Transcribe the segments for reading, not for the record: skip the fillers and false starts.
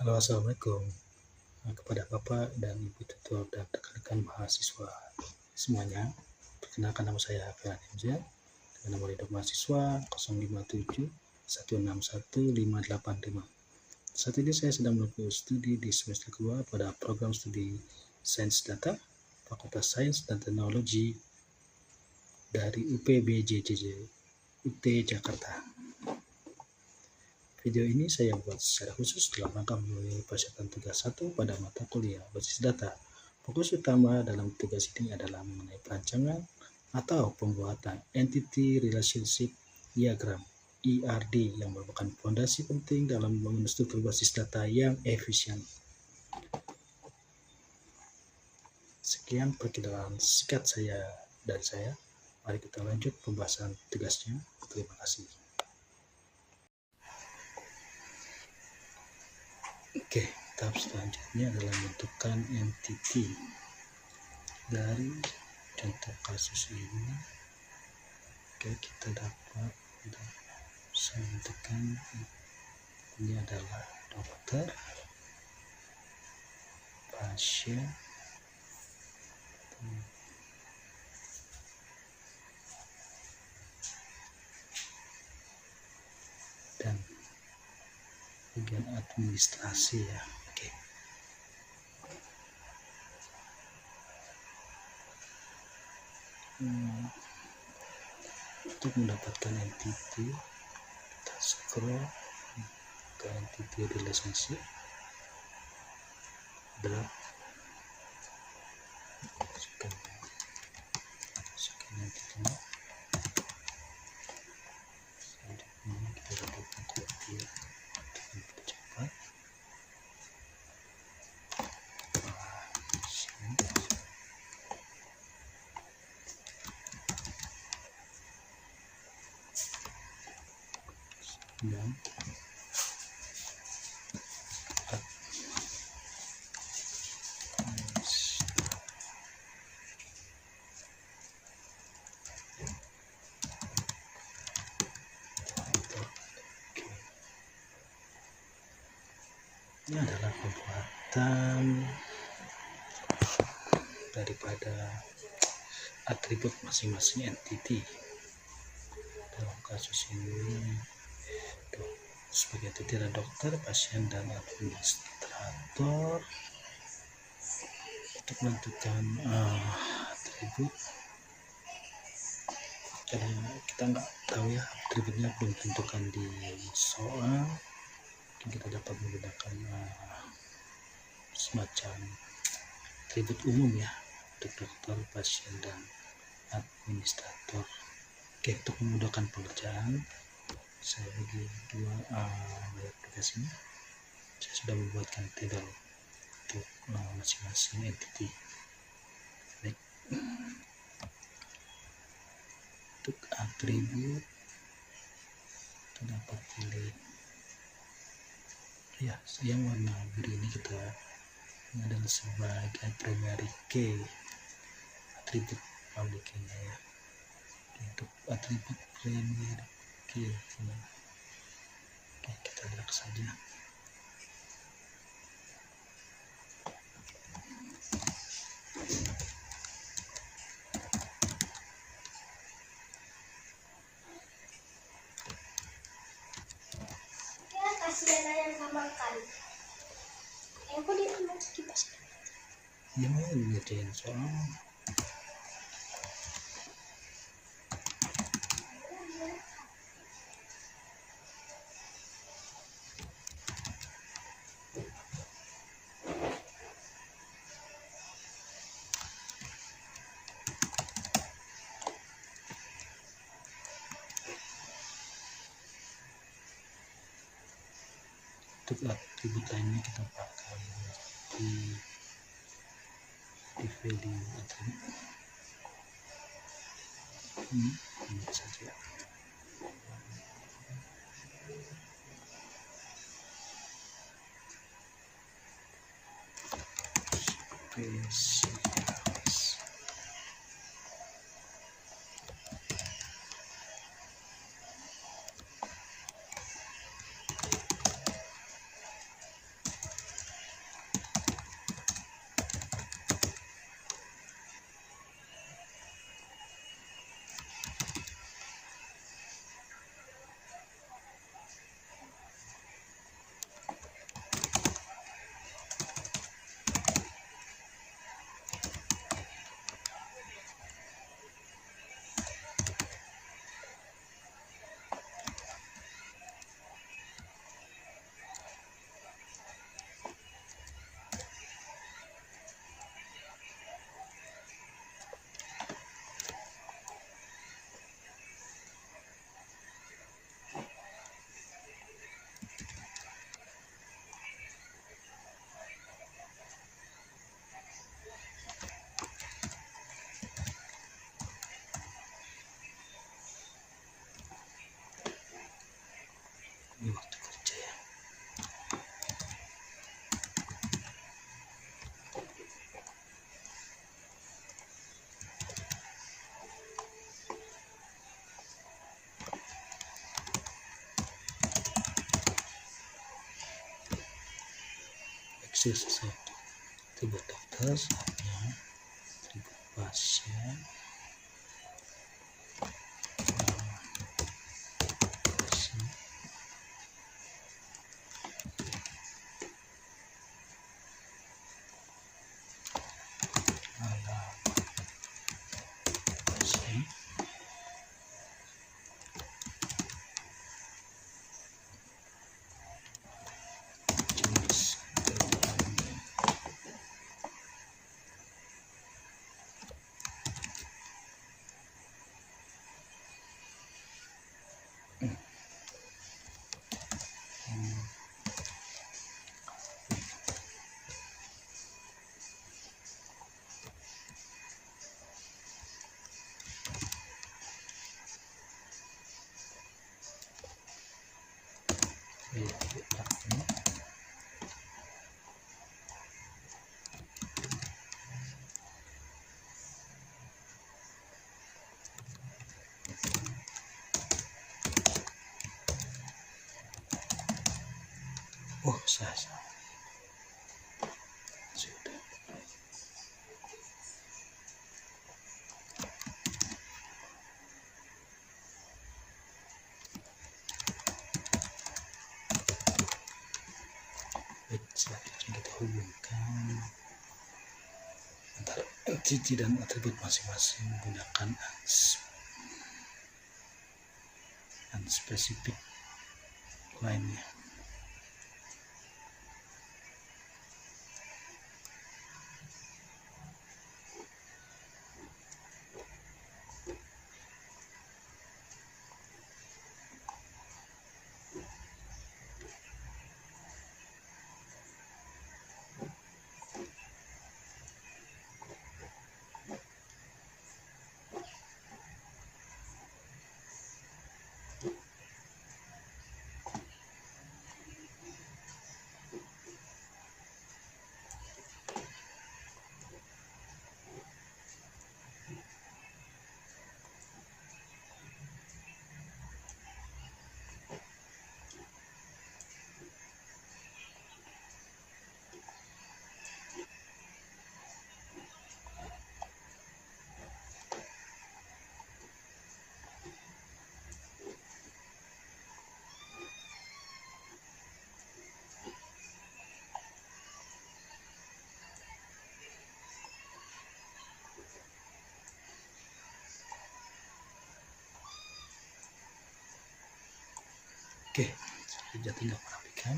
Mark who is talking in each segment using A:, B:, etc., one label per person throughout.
A: Halo, assalamualaikum kepada Bapak dan Ibu tutor dan rekan-rekan mahasiswa semuanya. Perkenalkan, nama saya Hafil Anindya dengan nomor induk mahasiswa 057 161 585. Saat ini saya sedang menempuh studi di semester kedua pada program studi Sains Data, Fakultas Sains dan Teknologi dari UPBJJJ UT Jakarta. Video ini saya buat secara khusus dalam rangka memenuhi persyaratan tugas 1 pada mata kuliah basis data. Fokus utama dalam tugas ini adalah mengenai perancangan atau pembuatan Entity Relationship Diagram (ERD) yang merupakan fondasi penting dalam membangun struktur basis data yang efisien. Sekian perkenalan singkat dari saya. Mari kita lanjut pembahasan tugasnya. Terima kasih. Oke, tahap selanjutnya adalah menentukan entity. Dari contoh kasus ini, kita dapat menentukan ini adalah dokter, pasien, dan bagian administrasi ya. Oke. Untuk mendapatkan entity, kita scroll ke entity relationship, masukkan entity-nya. Selanjutnya kita dapat mengcopy dengan cepat. Dan ini adalah pembuatan daripada atribut masing-masing entity. Dalam kasus ini sebagai entity ada dokter, pasien, dan administrator. Untuk menentukan atribut, karena kita nggak tahu ya, atributnya belum ditentukan di soal, mungkin kita dapat menggunakan semacam atribut umum ya untuk dokter, pasien, dan administrator. Oke, untuk memudahkan pengerjaan, saya bagi dua aplikasi ini. Saya sudah membuatkan table untuk masing-masing entity. Baik. Untuk atribut, kita dapat pilih ya, yang warna biru ini ini adalah sebagai primary key, atribut public key-nya ya. Untuk atribut primary key, oke, kita lihat saja. Ya, mau ngerjain soal. Untuk atribut lainnya kita pakai di value atribut ini saja. Spesialis. hasil selesai. Itu buat dokter, saatnya atribut pasien. Oh, sah. Sudah. Baik, selanjutnya kita hubungkan antara entity dan atribut masing-masing menggunakan unspecific lainnya. Oke, sudah tinggal merapikan.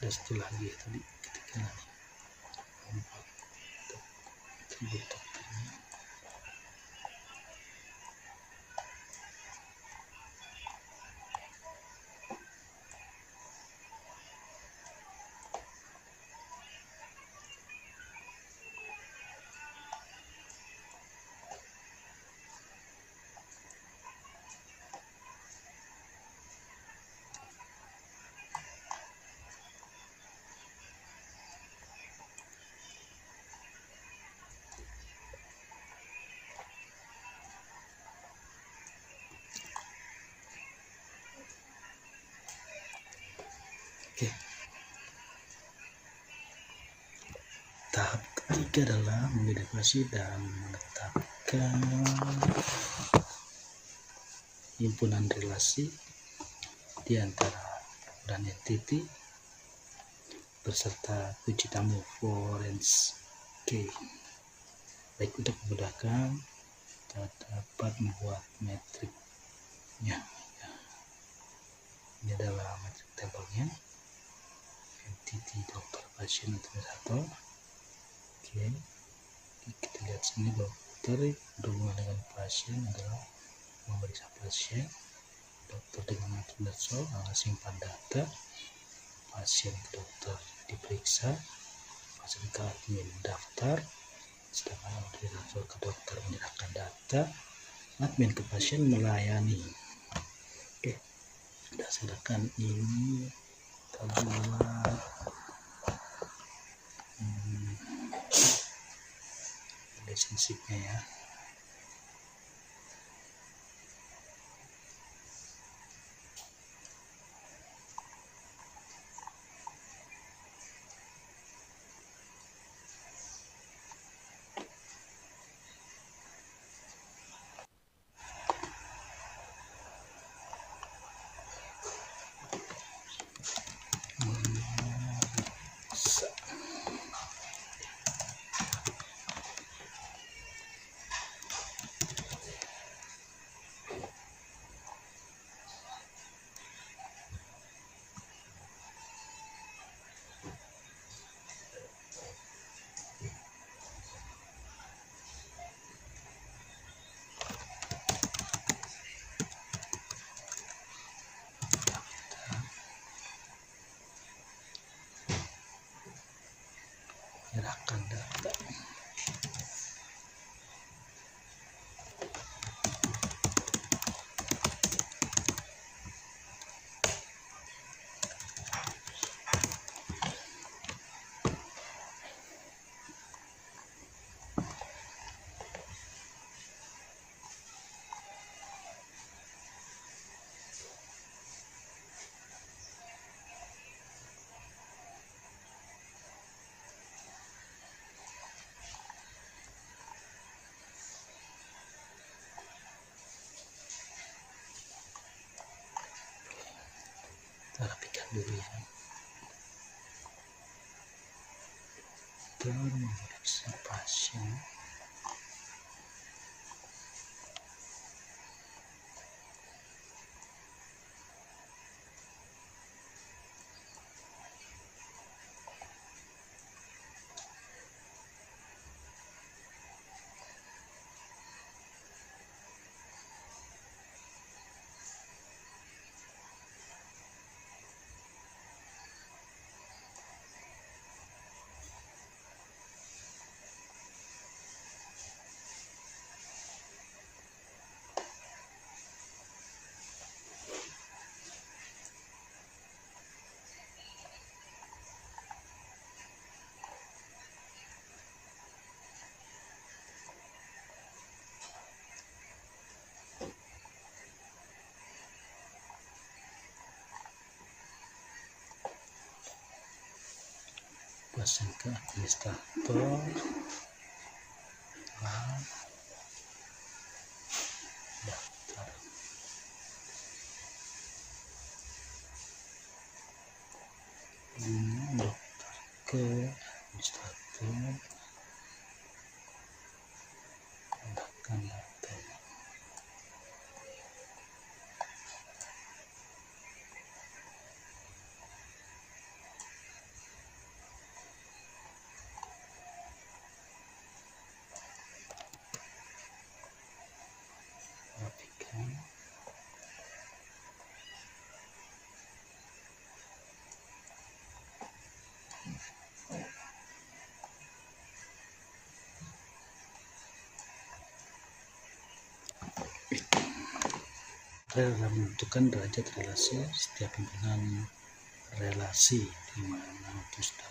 A: Ada satu lagi ya tadi ketika nanti membuat atribut dokternya. Oke. Tahap ketiga adalah mengidentifikasi dan menetapkan himpunan relasi di antara dan entity beserta kunci tamu forens key. Baik, untuk memudahkan kita dapat membuat metriknya. Ini adalah metrik tabelnya. Entity dokter pasien administrator. Oke, kita lihat sini dokter berhubungan dengan pasien adalah memeriksa pasien, dokter dengan metode simpan data, pasien ke dokter diperiksa, pasien ke admin daftar, sedangkan ordinator ke dokter menyerahkan data, admin ke pasien melayani. Oke, berdasarkan ini kita buat relationship-nya ya. Menyerahkan data. Kita rapikan dulu ya. Kita memeriksa pasien. Pasien ke administrator, daftar. Dokter ke administrator, tambahkan data. Rapikan. Dalam menentukan derajat relasi setiap pimpinan relasi di mana itu sudah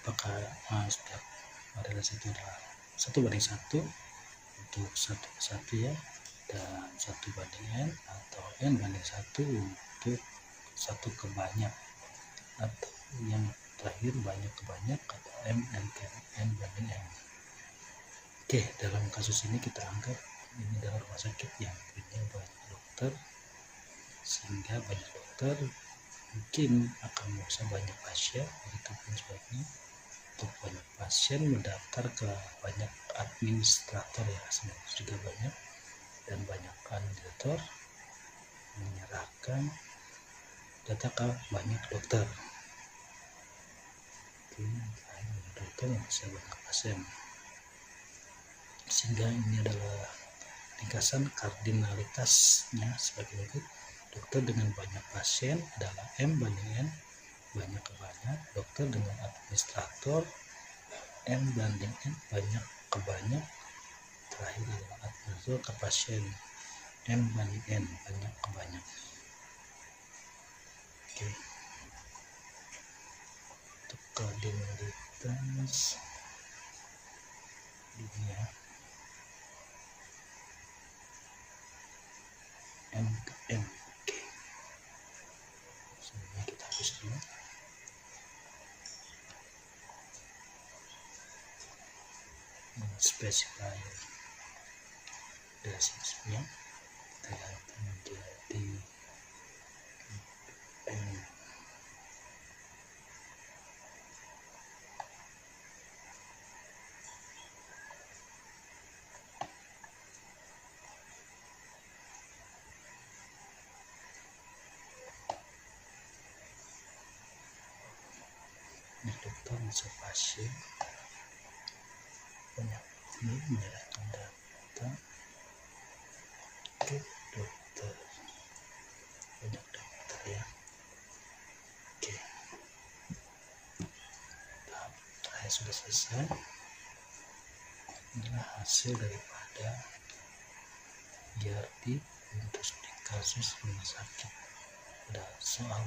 A: apakah setiap relasi itu adalah 1:1 untuk 1:1 ya, dan 1/n atau n/1 untuk 1 ke banyak, atau yang terakhir banyak ke banyak atau n/n. Oke, dalam kasus ini kita anggap ini adalah rumah sakit yang punya banyak dokter, sehingga banyak dokter mungkin akan memeriksa banyak pasien. Begitupun sebabnya untuk banyak pasien mendaftar ke banyak administrator ya, sebenarnya juga banyak, dan banyak administrator menyerahkan data ke banyak dokter. Banyak dokter yang bisa banyak pasien, sehingga ini adalah ringkasan kardinalitasnya sebagai berikut. Dokter dengan banyak pasien adalah M banding N, banyak ke banyak. Dokter dengan administrator M banding N, banyak ke banyak. Terakhir adalah administrator ke pasien M banding N, banyak ke banyak. Oke. Untuk kardinalitas dunia M ke M. Oke. Sebelumnya kita hapus dulu. Spesifier dasarnya kita ganti menjadi M. Ini dokter bisa pasien banyak ini menyerahkan data. Oke, dokter banyak dokter ya. Oke, tahap terakhir sudah selesai. Inilah hasil daripada IRD untuk studi kasus rumah sakit pada soal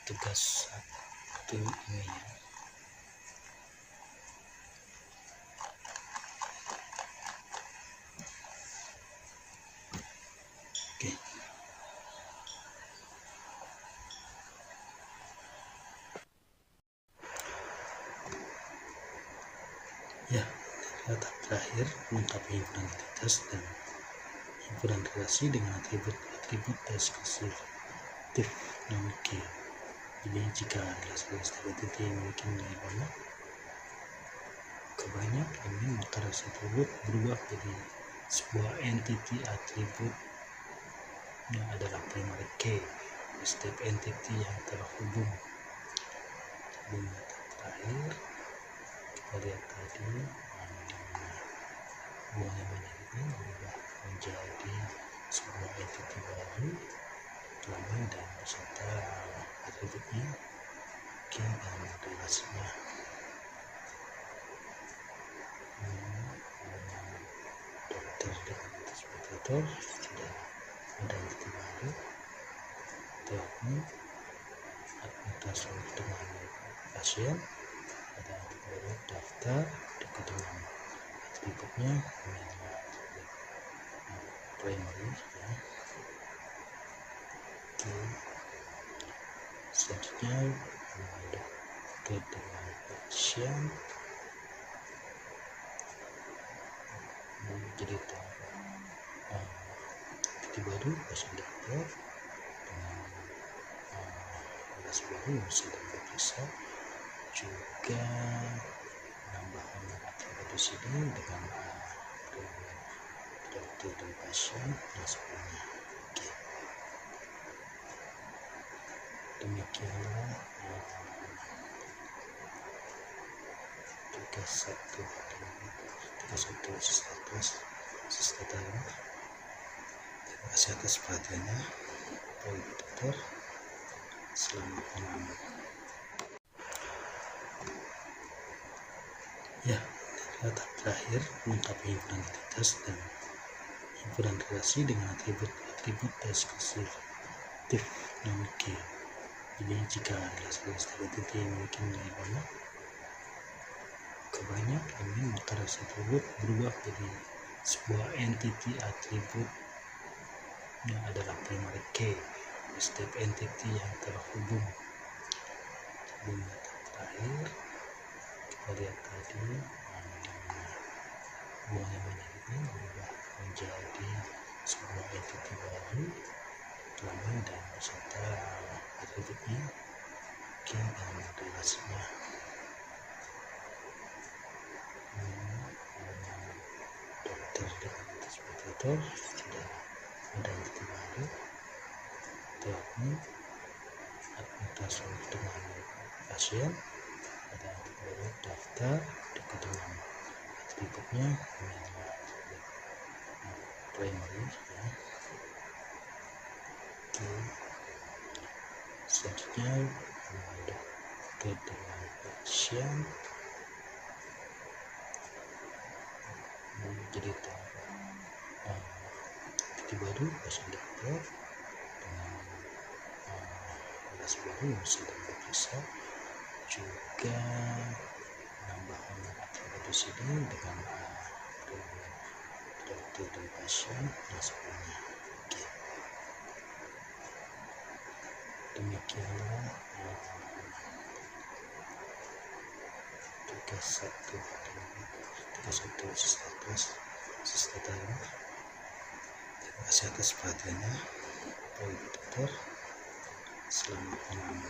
A: tugas 1 ini ya. Oke. Ya, tahap terakhir melengkapi himpunan identitas dan himpunan relasi dengan atribut deskriptif non K. Jadi jika relasi identitas memiliki nilai banyak kebanyak ini, maka relasi atribut berubah menjadi sebuah entity atribut yang adalah primary K. Setiap entity yang terhubung. Jadi terakhir kita lihat tadi hubungan banyak ini berubah menjadi sebuah entity baru lama dan beserta atributnya K dan relasinya. Dokter dengan administrator sudah ada entity baru. Teknik administrasi dengan pasien ada baru daftar dekat dengan atributnya primary ya. Oke. Selanjutnya dokter dengan pasien jadi entity baru pasien dokter dengan relasi baru yang bisa diperiksa, juga penambahan atribut di sini dengan dokter dan pasien dan sebagainya. Oke. Demikianlah tugas 1 sista dalam. Terima kasih atas perhatiannya, Pak Ibu Dokter. Selamat malam. Ya, tahap terakhir melengkapi himpunan identitas dan himpunan relasi dengan atribut deskriptif non K. Jadi jika relasi identitas memiliki nilai banyak kebanyak ini, maka relasi atribut berubah menjadi sebuah entity atribut yang adalah primary K. Setiap entity yang terhubung. Jadi terakhir kita lihat tadi hubungan banyak ini berubah menjadi sebuah entity baru lama dan beserta atributnya K dan relasinya. Dokter dengan administrator sudah ada entity baru. Teknik administrasi dengan pasien ada baru daftar dekat dengan atributnya primary ya. Selanjutnya dokter dengan pasien, jadi titik baru pasien dokter dengan relasi baru yang sedang berpisah, juga penambahan atribut di sini dengan dokter dan pasien dan sebagainya. Oke. Demikianlah tugas 1 sista tadi. Terima kasih atas perhatiannya, Pak Ibu Dokter. Selamat malam.